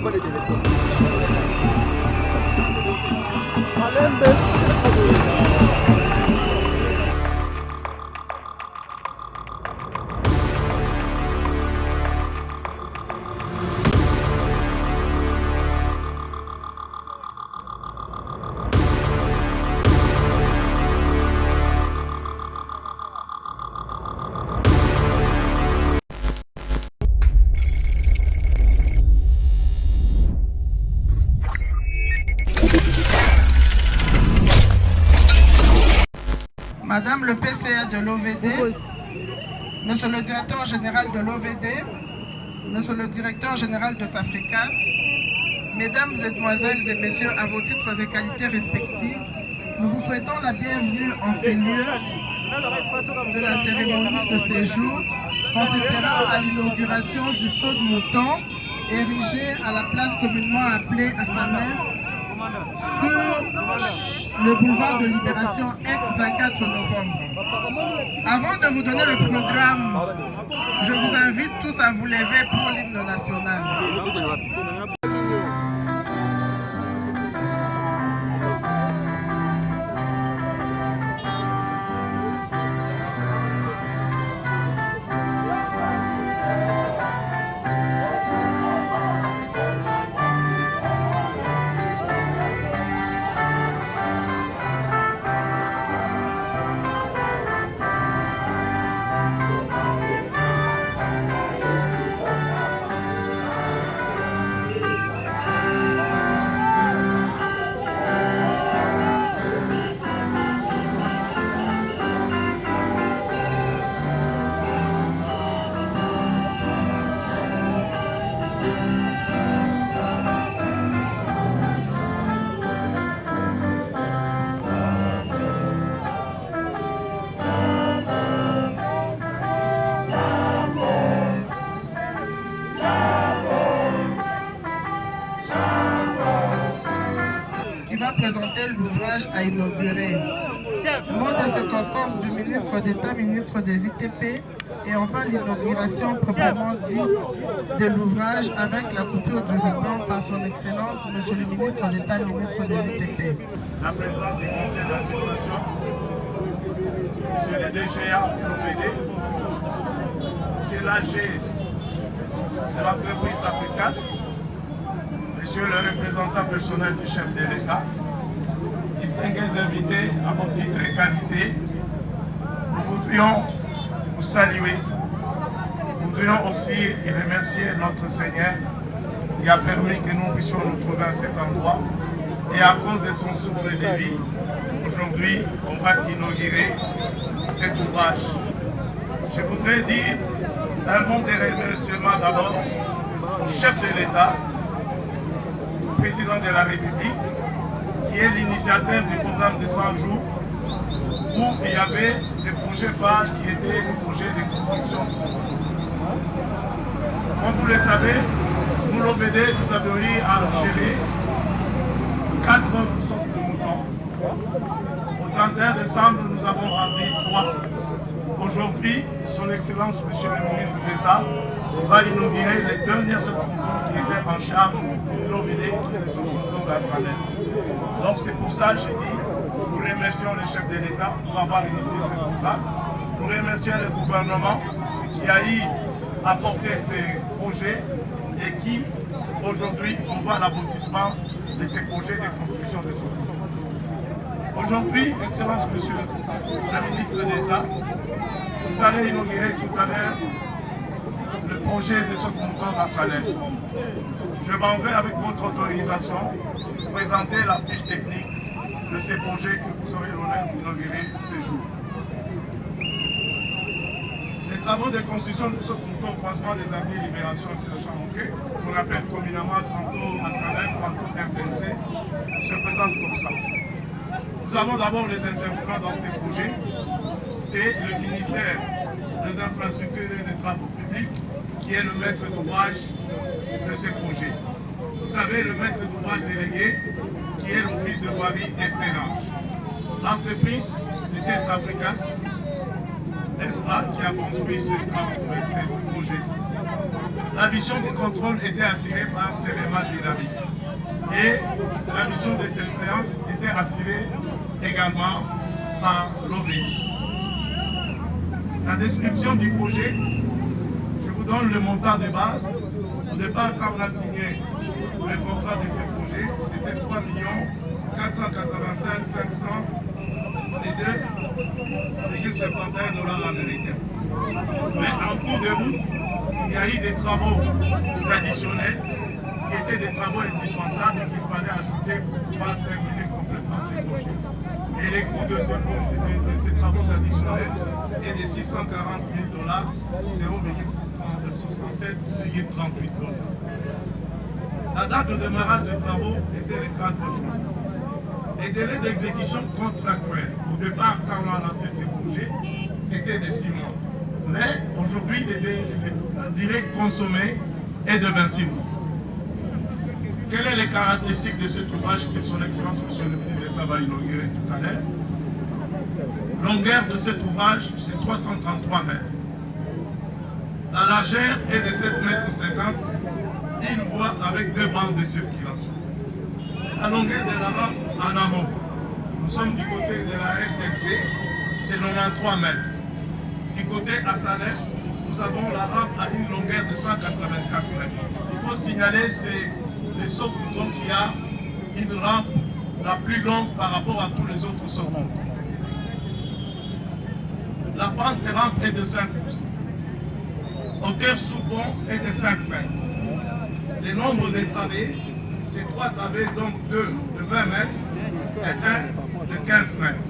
pas les téléphones. Madame le PCA de l'OVD, Monsieur le directeur général de l'OVD, Monsieur le directeur général de Safricas, Mesdames, Mesdemoiselles et Messieurs, à vos titres et qualités respectifs, nous vous souhaitons la bienvenue en ces lieux de la cérémonie de séjour consistera à l'inauguration du sceau de mouton érigé à la place communément appelée Assanef sur le boulevard de Libération ex-24 novembre. Avant de vous donner le programme, je vous invite tous à vous lever pour l'hymne national. Présenter l'ouvrage à inaugurer. Mot de circonstance du ministre d'État, ministre des ITP, et enfin l'inauguration proprement dite de l'ouvrage avec la coupure du ruban par son Excellence, Monsieur le ministre d'État, ministre des ITP. La présidente du conseil d'administration, Monsieur le DGA de l'OVD, Monsieur l'AG de l'entreprise Safricas, Monsieur le représentant personnel du chef de l'État, distingués invités à vos titres et qualités, nous voudrions vous saluer. Nous voudrions aussi remercier notre Seigneur qui a permis que nous puissions nous trouver à cet endroit. Et à cause de son souffle de vie, aujourd'hui, on va inaugurer cet ouvrage. Je voudrais dire un mot de remerciement d'abord au chef de l'État, au président de la République, qui est l'initiateur du programme de 100 jours, où il y avait des projets phares qui étaient des projets de construction de ce monde. Comme vous le savez, nous l'OVD, nous avons eu à gérer 4 sortes de moutons. Au 31 décembre, nous avons rendu 3. Aujourd'hui, son Excellence, Monsieur le ministre d'État, va inaugurer les dernières sortes de moutons qui étaient en charge de l'OVD, qui est le sortes de moutons d'Assanef. Donc c'est pour ça que j'ai dit, nous remercions le chef de l'État pour avoir initié ce programme. Nous remercions le gouvernement qui a eu à porter ces projets et qui, aujourd'hui, on voit l'aboutissement de ces projets de construction de ce pays. Aujourd'hui, Excellence Monsieur le ministre d'État, vous allez inaugurer tout à l'heure le projet de ce mouton d'Assanef. Je m'en vais avec votre autorisation présenter la fiche technique de ces projets que vous aurez l'honneur d'inaugurer ce jour. Les travaux de construction de ce mouton au croisement des avenues Libération et Sergent-Moquet, qu'on appelle communément tantôt Assanef, tantôt RDNC, se présentent comme ça. Nous avons d'abord les intervenants dans ces projets. C'est le ministère des Infrastructures et des Travaux Publics qui est le maître d'ouvrage de ces projets. Vous avez le maître d'ouvrage délégué qui est l'Office de voirie et freinage. L'entreprise, c'était Safricas SA qui a construit ces projets. la mission de contrôle était assurée par Céléma Dynamique. Et la mission de surveillance était assurée également par l'OVEDI. La description du projet, je vous donne le montant de base. Au départ, quand on a signé le contrat de ce projet, c'était 3 485 502,71 $ américains. Mais en cours de route, il y a eu des travaux additionnels qui étaient des travaux indispensables et qu'il fallait ajouter pour pouvoir terminer complètement ces projets. Et les coûts de ces travaux additionnels est de 640 000 $, 0,67,38 $. La date de démarrage des travaux était le 4 juin. Les délais d'exécution contractuels, au départ, quand on a lancé ce projet, c'était de 6 mois. Mais aujourd'hui, la durée consommée est de 26 mois. Quelles sont les caractéristiques de cet ouvrage que son Excellence, Monsieur le ministre d'État, va inaugurer tout à l'heure? Longueur de cet ouvrage, c'est 333 mètres. La largeur est de 7,50 m, une voie avec 2 bandes de circulation. La longueur de la rampe en amont, nous sommes du côté de la RTC, c'est 93 mètres. Du côté à Salem, nous avons la rampe à une longueur de 184 mètres. Il faut signaler, c'est les sauts-boutons qui a une rampe la plus longue par rapport à tous les autres sauts-boutons. La pente des rampes est de 5 pouces. Hauteur sous pont est de 5 mètres. Le nombre de travées, c'est 3 travées, donc 2 de 20 mètres et 1 de 15 mètres.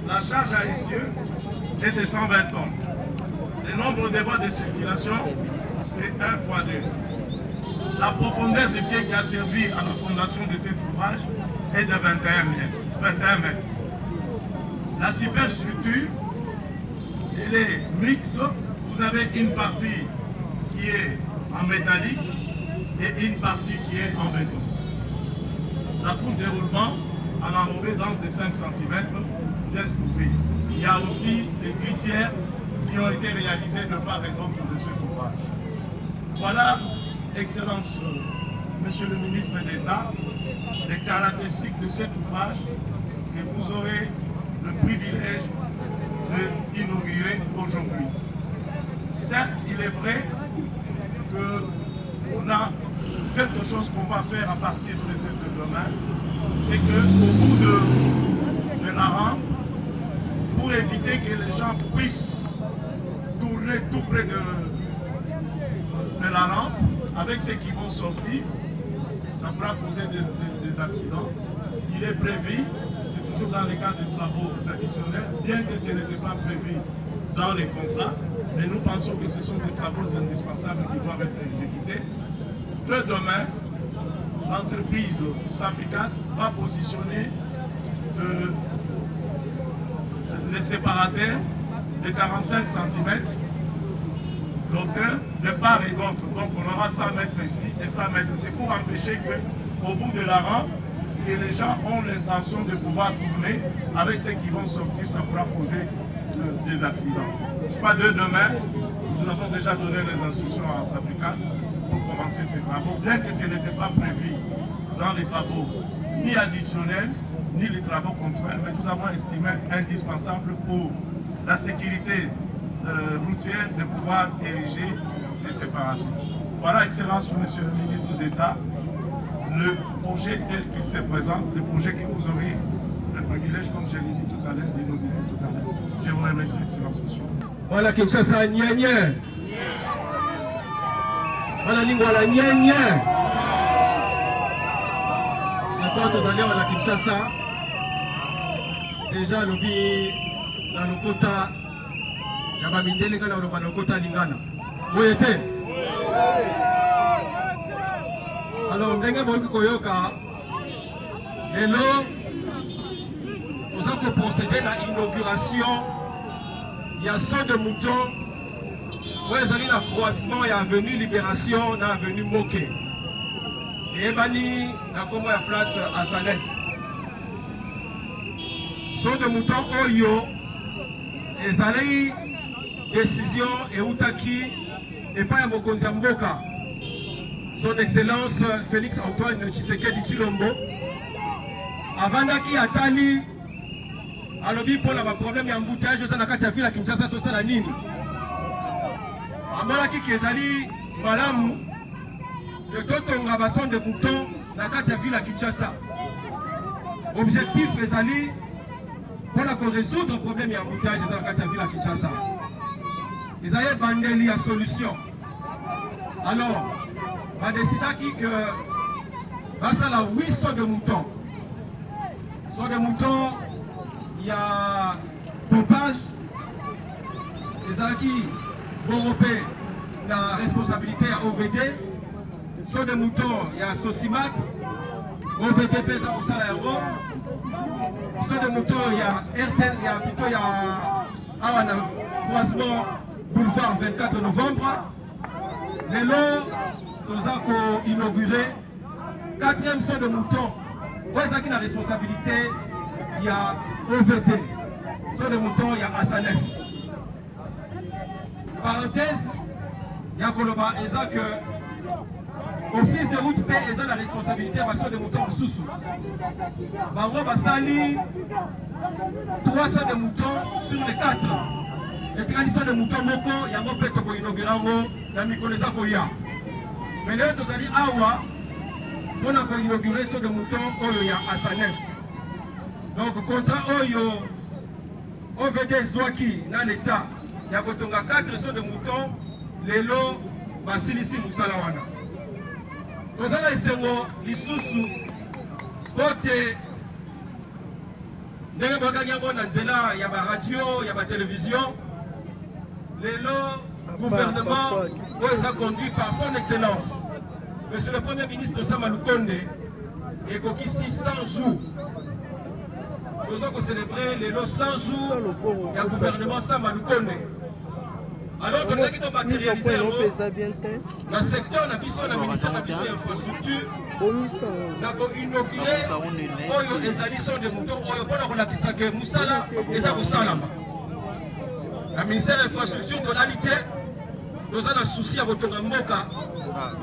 La charge à essieu est de 120 tonnes. Le nombre de voies de circulation, c'est 1 x 2. La profondeur des pieds qui a servi à la fondation de cet ouvrage est de 21 mètres. La superstructure, elle est mixte. Vous avez une partie qui est en métallique et une partie qui est en béton. La couche de roulement en enrobé dense de 5 cm vient de couvrir. Il y a aussi des glissières qui ont été réalisées de part et d'autre de cet ouvrage. Voilà, Excellence, Monsieur le ministre d'État, les caractéristiques de cet ouvrage que vous aurez le privilège d'inaugurer aujourd'hui. Certes, il est vrai qu'on a quelque chose qu'on va faire à partir de demain, c'est qu'au bout de la rampe, pour éviter que les gens puissent tourner tout près de la rampe, avec ceux qui vont sortir, ça pourra poser des accidents. Il est prévu, c'est toujours dans les cas de travaux additionnels, bien que ce n'était pas prévu dans les contrats, mais nous pensons que ce sont des travaux indispensables qui doivent être exécutés. De demain, l'entreprise Safricas va positionner les séparateurs de 45 cm d'auteur de part et d'autre. Donc on aura 100 mètres ici et 100 mètres ici pour empêcher qu'au bout de la rampe, que les gens ont l'intention de pouvoir tourner avec ceux qui vont sortir, ça pourra poser des accidents. C'est pas de demain, nous avons déjà donné les instructions à Safricas pour commencer ces travaux, bien que ce n'était pas prévu dans les travaux ni additionnels, ni les travaux contraires, mais nous avons estimé indispensable pour la sécurité routière de pouvoir ériger ces séparateurs. Voilà, Excellence, Monsieur le ministre d'État, le projet tel qu'il se présente, le projet que vous aurez le privilège, comme je l'ai dit tout à l'heure, d'inaugurer tout à l'heure. Je vous remercie, Excellence, Monsieur. Voilà, Kinshasa, nye. Voilà, Lingwala, nye. Je crois que vous allez à la Kinshasa. Déjà, lobby dans le quota. Il y a des gens qui ont le quota Lingana. Vous êtes? Alors, ndenge boki koyoka, lelo, nous allons procéder à l'inauguration. Il y a saut de moutons. Vous allez dans le croisement, il y a avenue Libération, il y a avenue Moké. Et Ebani, il y a comme la place à Salef. Saut de moutons, Oyo, et allez décision et Outaki et pas à Mokonzi Mboka, son Excellence Félix Antoine Tshisekedi Tshilombo, Avandaki Atali, alobi pour la problème ya embouteillage dans la kati ya ville à Kinshasa to sala nini. Amalaki kezali malamu de totonga bason de mouton na kati ya ville à Kinshasa. Objectif ezali pour résoudre le problème ya embouteillage dans la kati ya ville à Kinshasa. Ezali bandeli ya solution. Alors, on décidé que ça là 800 de moutons. Sur des moutons, il y a pompage. Les acquis vont la responsabilité à OVD. Sur des moutons, il y a Sosimat. OVD pèse à Ousala. Sur des moutons, il y a RTL, il y a plutôt un croisement boulevard 24 novembre. Les lots, nous avons inauguré 4e saut de moutons. Où est-ce qu'il y a la responsabilité? Il y a OVT. Saut de moutons, il y a Asanef. Parenthèse, il y a Koloba, et ça que Office de route paix, et ça la responsabilité de saut de moutons au Soussou. Bango Basali, 3 sauts de moutons sur les 4. Les traditions de moutons moko, il y a un peu de inauguration, la Mikonesa Koya. Mais là, tu as dit, Awa, on a inauguré ce de moutons, il y a Asanef. Donc, contrat Oyo, OVD Zouaki, dans l'État, il y a 4 sauts de moutons, les lots, Basilisi Moussalawana. Nous avons essayé les sous-sous, il y a la radio, il y a la télévision. Le gouvernement est conduit par son excellence, Monsieur le Premier ministre Sama Lukonde, et qui ici 100 jours. Nous allons célébrer les 100 jours du gouvernement Sama Lukonde. Alors, on a qui matérialisé dans le secteur de la ministère de l'Infrastructure, nous avons inauguré les additions de moutons pour la Kisake Moussala et Zarousalama. Le ministère de l'Infrastructure, de l'alité, nous avons un souci à votre Mboka,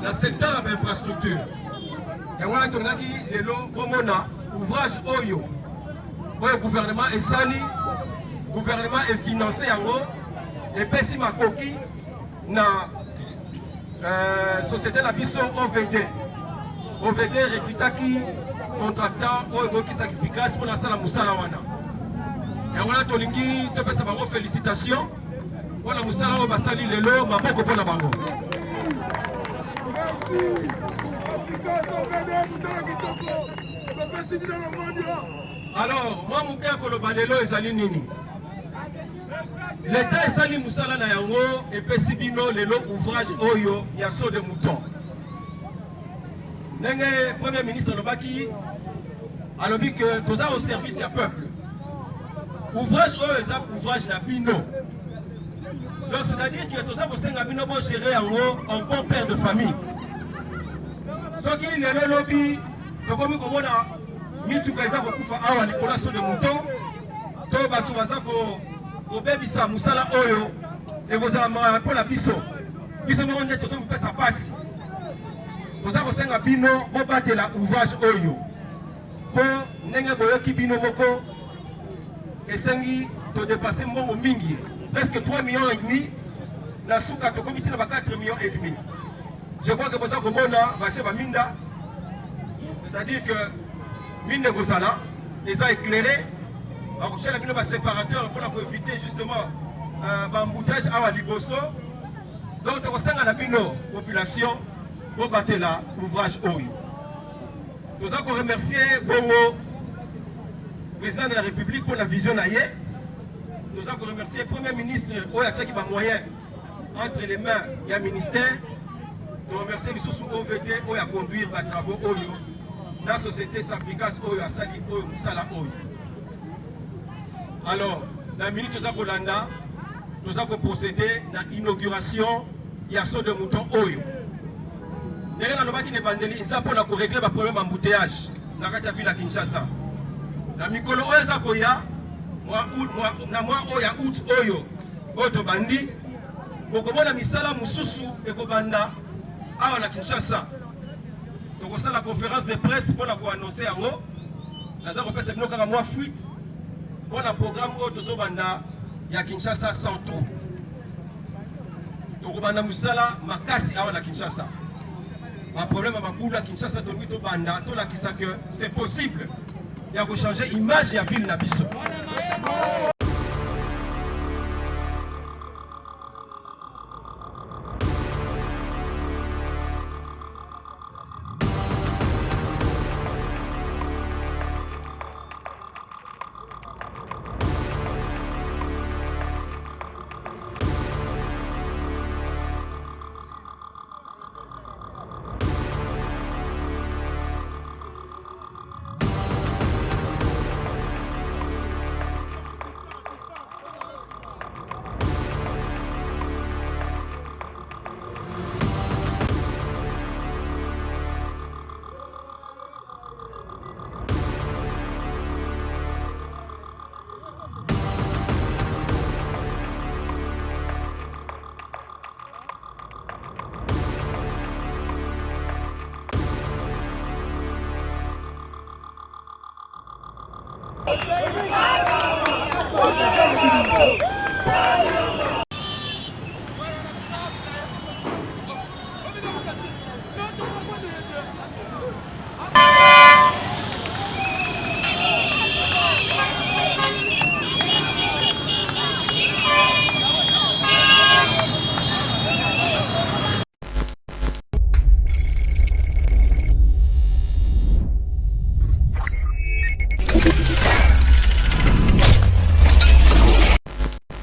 le secteur de l'infrastructure. Et on a dit que l'ouvrage Oyo, le gouvernement est sali, le gouvernement est financé en haut, et Pessi Makoki, la société la Bisso OVD. OVD recrutaki contractant Oyo qui sacrifice pour la salle Moussala Wana. Et on a tolingi, te pesa bango félicitations. Pour la Moussala Wana basali lelo, maboko pour la bango. Alors, moi mouka kolobanelo ezali nini? L'État est sali Moussala na yango et pesi bino lelo ouvrage Oyo ya saut de mouton. Nenge Premier ministre Lobaki a dit que tout ça au service du peuple. Ouvrage Oyo est un ouvrage na bino. Donc c'est-à-dire que tout ça pour senga bino pour gérer en haut un bon père de famille. Ce qui est le lobby, donc comme on a mis tout ça pour faire awa Nicolas saut de mouton, to batu bazako obebisa Moussala Oyo et vous allez pour la biso. Biso mo on est tout ça pour ça passe. Vous avez un bino pour battre l'ouvrage Oyo. Pour n'enga boyoki bino moko et sengi to dépasser mon mingi presque 3,5 millions. La souka to comité na 4,5 millions. Je crois que vous avez komona batie ba minda. C'est-à-dire que mine gozala les a éclairés. Va coucher la bino ba séparateur pour éviter justement embouteillage à liboso. Donc to senga na bino population pour battre l'ouvrage Oyo. Nous avons remercié Bongo, président de la République, pour la vision naïe. Nous avons remercié le Premier ministre Oya qui a moyen entre les mains du ministère. Nous remercier les sous OVD Oya conduire les travaux Oyo dans la société Safricas Oyo à Sali Oyo, Moussala Oyo. Alors, dans la minute nous avons procédé à l'inauguration du saut de mouton Oyo. Derrière la qui n'est pas bandeli, ils pour régler le problème d'embouteillage dans la ville à Kinshasa. La Mikolo Oya Koya, moi Oya Out Oyo, Oto Bandi, bokomona misala mususu ekobanda awa na Kinshasa. Tokosala la conférence de presse pour la annoncer yango. Naza kopesa bino kaka mwa fuite pour la programme oyo tozobanda ya Kinshasa Centre. Tokobanda musala makasi awa na Kinshasa. Un problème à Makula, Kinshasa, Tonguito Banda, tout là qui sait que c'est possible. Il y a changer l'image de la ville Nabiso.